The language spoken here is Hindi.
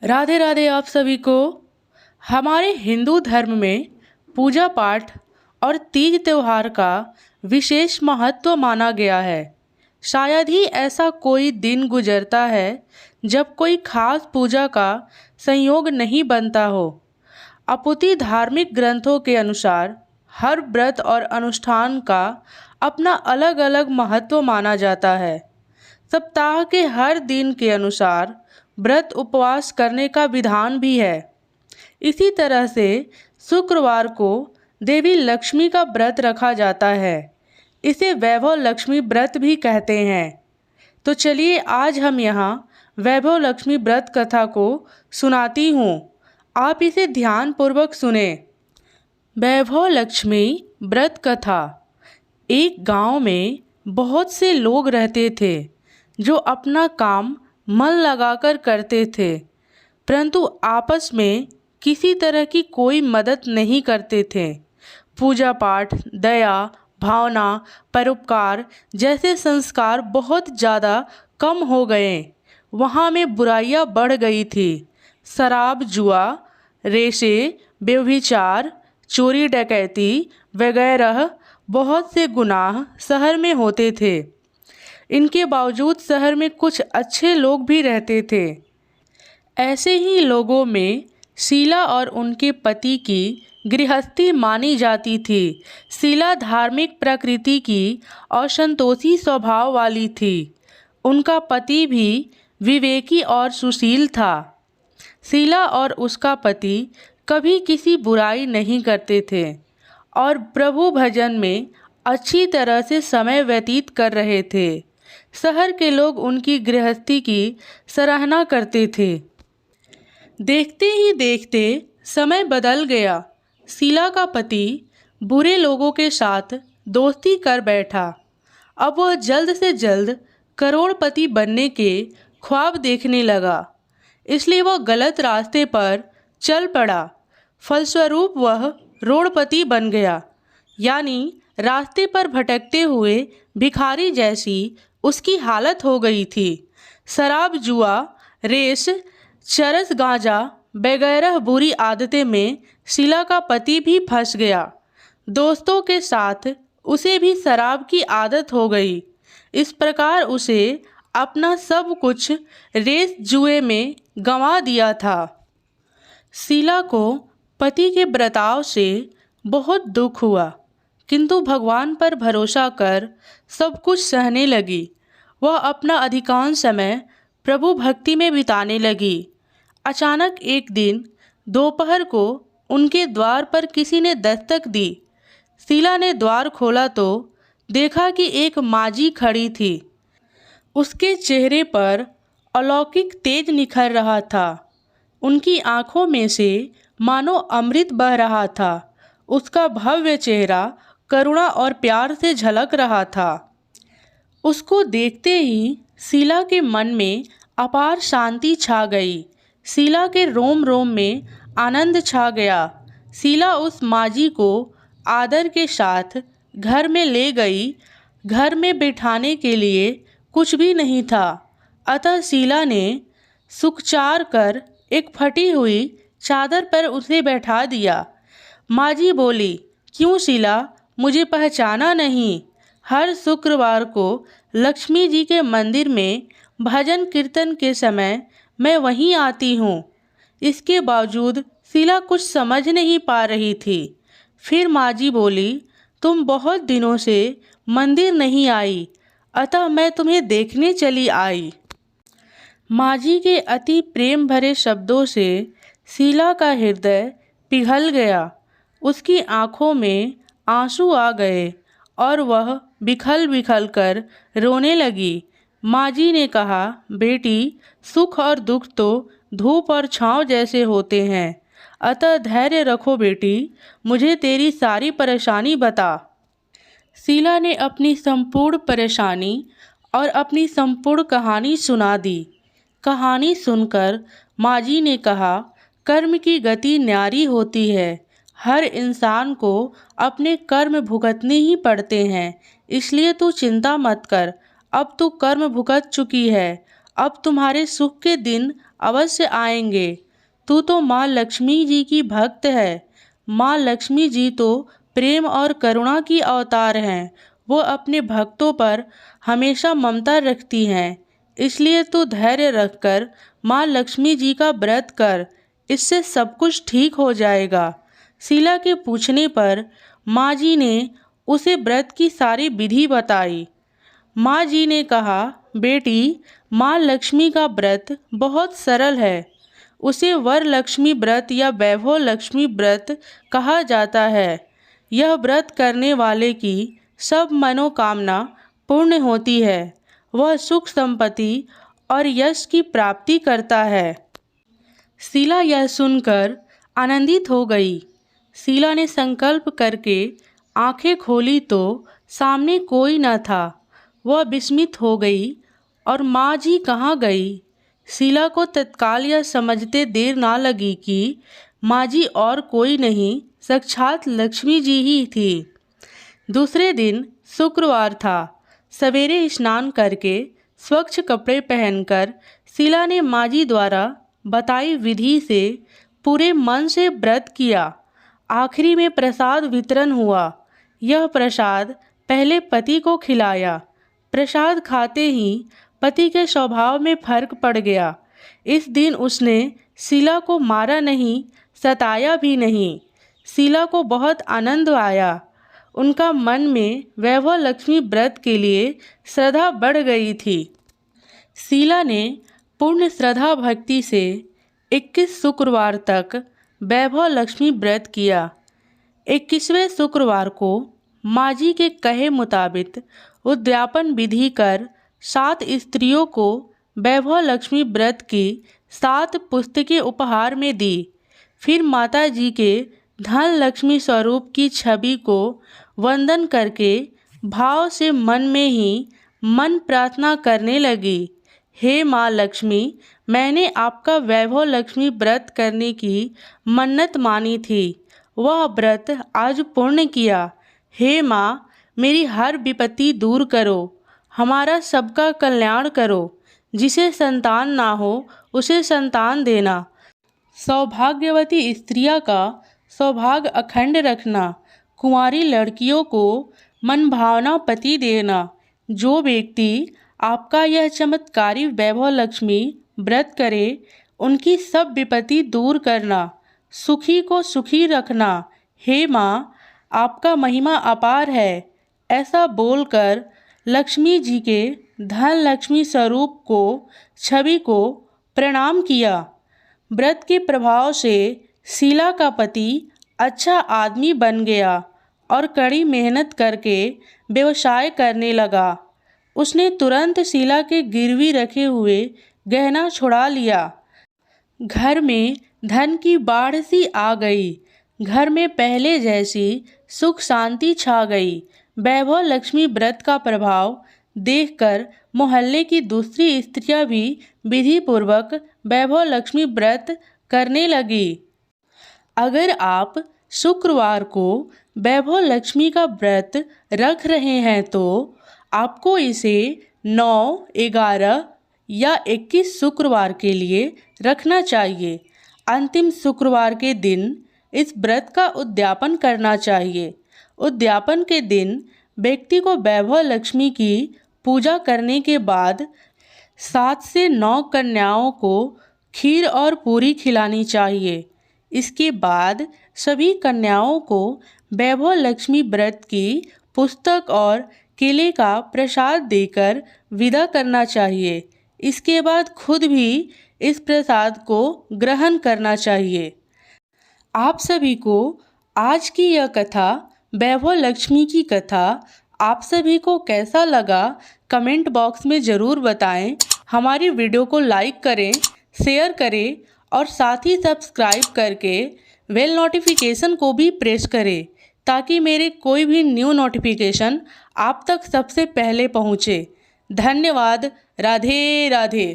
राधे राधे आप सभी को। हमारे हिंदू धर्म में पूजा पाठ और तीज त्यौहार का विशेष महत्व माना गया है। शायद ही ऐसा कोई दिन गुजरता है जब कोई खास पूजा का संयोग नहीं बनता हो। अपुति धार्मिक ग्रंथों के अनुसार हर व्रत और अनुष्ठान का अपना अलग अलग महत्व माना जाता है। सप्ताह के हर दिन के अनुसार व्रत उपवास करने का विधान भी है। इसी तरह से शुक्रवार को देवी लक्ष्मी का व्रत रखा जाता है। इसे वैभव लक्ष्मी व्रत भी कहते हैं। तो चलिए आज हम यहाँ वैभव लक्ष्मी व्रत कथा को सुनाती हूँ। आप इसे ध्यानपूर्वक सुने। वैभव लक्ष्मी व्रत कथा। एक गांव में बहुत से लोग रहते थे जो अपना काम मन लगाकर करते थे, परंतु आपस में किसी तरह की कोई मदद नहीं करते थे। पूजा पाठ, दया भावना, परोपकार जैसे संस्कार बहुत ज़्यादा कम हो गए। वहाँ में बुराइयाँ बढ़ गई थी। शराब, जुआ, रेशे, व्यभिचार, चोरी डकैती वगैरह बहुत से गुनाह शहर में होते थे। इनके बावजूद शहर में कुछ अच्छे लोग भी रहते थे। ऐसे ही लोगों में शीला और उनके पति की गृहस्थी मानी जाती थी। शीला धार्मिक प्रकृति की और संतोषी स्वभाव वाली थी। उनका पति भी विवेकी और सुशील था। शीला और उसका पति कभी किसी बुराई नहीं करते थे और प्रभु भजन में अच्छी तरह से समय व्यतीत कर रहे थे। शहर के लोग उनकी गृहस्थी की सराहना करते थे। देखते ही देखते समय बदल गया। शीला का पति बुरे लोगों के साथ दोस्ती कर बैठा। अब वह जल्द से जल्द करोड़पति बनने के ख्वाब देखने लगा, इसलिए वह गलत रास्ते पर चल पड़ा। फलस्वरूप वह रोड़पति बन गया, यानी रास्ते पर भटकते हुए भिखारी जैसी उसकी हालत हो गई थी। शराब, जुआ, रेस, चरस, गांजा वगैरह बुरी आदतें में शीला का पति भी फंस गया। दोस्तों के साथ उसे भी शराब की आदत हो गई। इस प्रकार उसे अपना सब कुछ रेस जुए में गंवा दिया था। शीला को पति के बर्ताव से बहुत दुख हुआ, किंतु भगवान पर भरोसा कर सब कुछ सहने लगी। वह अपना अधिकांश समय प्रभु भक्ति में बिताने लगी। अचानक एक दिन दोपहर को उनके द्वार पर किसी ने दस्तक दी। शीला ने द्वार खोला तो देखा कि एक माजी खड़ी थी। उसके चेहरे पर अलौकिक तेज निखर रहा था। उनकी आंखों में से मानो अमृत बह रहा था। उसका भव्य चेहरा करुणा और प्यार से झलक रहा था। उसको देखते ही शीला के मन में अपार शांति छा गई। शीला के रोम रोम में आनंद छा गया। शीला उस माजी को आदर के साथ घर में ले गई। घर में बिठाने के लिए कुछ भी नहीं था, अतः शीला ने सुखचार कर एक फटी हुई चादर पर उसे बैठा दिया। माजी बोली, क्यों शीला, मुझे पहचाना नहीं? हर शुक्रवार को लक्ष्मी जी के मंदिर में भजन कीर्तन के समय मैं वहीं आती हूँ। इसके बावजूद शीला कुछ समझ नहीं पा रही थी। फिर माजी बोली, तुम बहुत दिनों से मंदिर नहीं आई, अतः मैं तुम्हें देखने चली आई। माजी के अति प्रेम भरे शब्दों से शीला का हृदय पिघल गया। उसकी आंखों में आंसू आ गए और वह बिखल बिखल कर रोने लगी। माजी ने कहा, बेटी, सुख और दुख तो धूप और छांव जैसे होते हैं, अतः धैर्य रखो बेटी, मुझे तेरी सारी परेशानी बता। शीला ने अपनी संपूर्ण परेशानी और अपनी संपूर्ण कहानी सुना दी। कहानी सुनकर माजी ने कहा, कर्म की गति न्यारी होती है। हर इंसान को अपने कर्म भुगतने ही पड़ते हैं, इसलिए तू चिंता मत कर। अब तू कर्म भुगत चुकी है, अब तुम्हारे सुख के दिन अवश्य आएंगे। तू तो माँ लक्ष्मी जी की भक्त है। माँ लक्ष्मी जी तो प्रेम और करुणा की अवतार हैं। वो अपने भक्तों पर हमेशा ममता रखती हैं। इसलिए तू धैर्य रखकर माँ लक्ष्मी जी का व्रत कर, इससे सब कुछ ठीक हो जाएगा। शीला के पूछने पर माँ जी ने उसे व्रत की सारी विधि बताई। माँ जी ने कहा, बेटी, माँ लक्ष्मी का व्रत बहुत सरल है। उसे वर लक्ष्मी व्रत या वैभव लक्ष्मी व्रत कहा जाता है। यह व्रत करने वाले की सब मनोकामना पूर्ण होती है। वह सुख संपत्ति और यश की प्राप्ति करता है। शीला यह सुनकर आनंदित हो गई। शीला ने संकल्प करके आंखें खोली तो सामने कोई न था। वह विस्मित हो गई और माँ जी कहाँ गई। शीला को तत्काल यह समझते देर ना लगी कि माँ जी और कोई नहीं, साक्षात लक्ष्मी जी ही थी। दूसरे दिन शुक्रवार था। सवेरे स्नान करके स्वच्छ कपड़े पहनकर शीला ने माँ जी द्वारा बताई विधि से पूरे मन से व्रत किया। आखिरी में प्रसाद वितरण हुआ। यह प्रसाद पहले पति को खिलाया। प्रसाद खाते ही पति के स्वभाव में फर्क पड़ गया। इस दिन उसने शीला को मारा नहीं, सताया भी नहीं। शीला को बहुत आनंद आया। उनका मन में वैभव लक्ष्मी व्रत के लिए श्रद्धा बढ़ गई थी। शीला ने पूर्ण श्रद्धा भक्ति से 21 शुक्रवार तक वैभव लक्ष्मी व्रत किया। 21वें शुक्रवार को माँ जी के कहे मुताबिक उद्यापन विधि कर 7 स्त्रियों को वैभव लक्ष्मी व्रत की 7 पुस्तकें उपहार में दी। फिर माता जी के धन लक्ष्मी स्वरूप की छवि को वंदन करके भाव से मन में ही मन प्रार्थना करने लगी। हे माँ लक्ष्मी, मैंने आपका वैभव लक्ष्मी व्रत करने की मन्नत मानी थी। वह व्रत आज पूर्ण किया। हे माँ, मेरी हर विपत्ति दूर करो। हमारा सबका कल्याण करो। जिसे संतान ना हो उसे संतान देना। सौभाग्यवती स्त्रियों का सौभाग्य अखंड रखना। कुंवारी लड़कियों को मनभावना पति देना। जो व्यक्ति आपका यह चमत्कारी वैभव लक्ष्मी व्रत करे, उनकी सब विपत्ति दूर करना। सुखी को सुखी रखना। हे माँ, आपका महिमा अपार है। ऐसा बोलकर लक्ष्मी जी के धन लक्ष्मी स्वरूप को छवि को प्रणाम किया। व्रत के प्रभाव से शीला का पति अच्छा आदमी बन गया और कड़ी मेहनत करके व्यवसाय करने लगा। उसने तुरंत शीला के गिरवी रखे हुए गहना छुड़ा लिया। घर में धन की बाढ़ सी आ गई। घर में पहले जैसी सुख शांति छा गई। वैभव लक्ष्मी व्रत का प्रभाव देखकर मोहल्ले की दूसरी स्त्रियां भी विधि पूर्वक वैभव लक्ष्मी व्रत करने लगी। अगर आप शुक्रवार को वैभव लक्ष्मी का व्रत रख रहे हैं तो आपको इसे 9, 11 या 21 शुक्रवार के लिए रखना चाहिए। अंतिम शुक्रवार के दिन इस व्रत का उद्यापन करना चाहिए। उद्यापन के दिन व्यक्ति को वैभव लक्ष्मी की पूजा करने के बाद 7 से 9 कन्याओं को खीर और पूरी खिलानी चाहिए। इसके बाद सभी कन्याओं को वैभव लक्ष्मी व्रत की पुस्तक और केले का प्रसाद देकर विदा करना चाहिए। इसके बाद खुद भी इस प्रसाद को ग्रहण करना चाहिए। आप सभी को आज की यह कथा, वैभव लक्ष्मी की कथा, आप सभी को कैसा लगा कमेंट बॉक्स में ज़रूर बताएं। हमारी वीडियो को लाइक करें, शेयर करें और साथ ही सब्सक्राइब करके बेल नोटिफिकेशन को भी प्रेस करें ताकि मेरे कोई भी न्यू नोटिफिकेशन आप तक सबसे पहले पहुँचे। धन्यवाद। राधे राधे।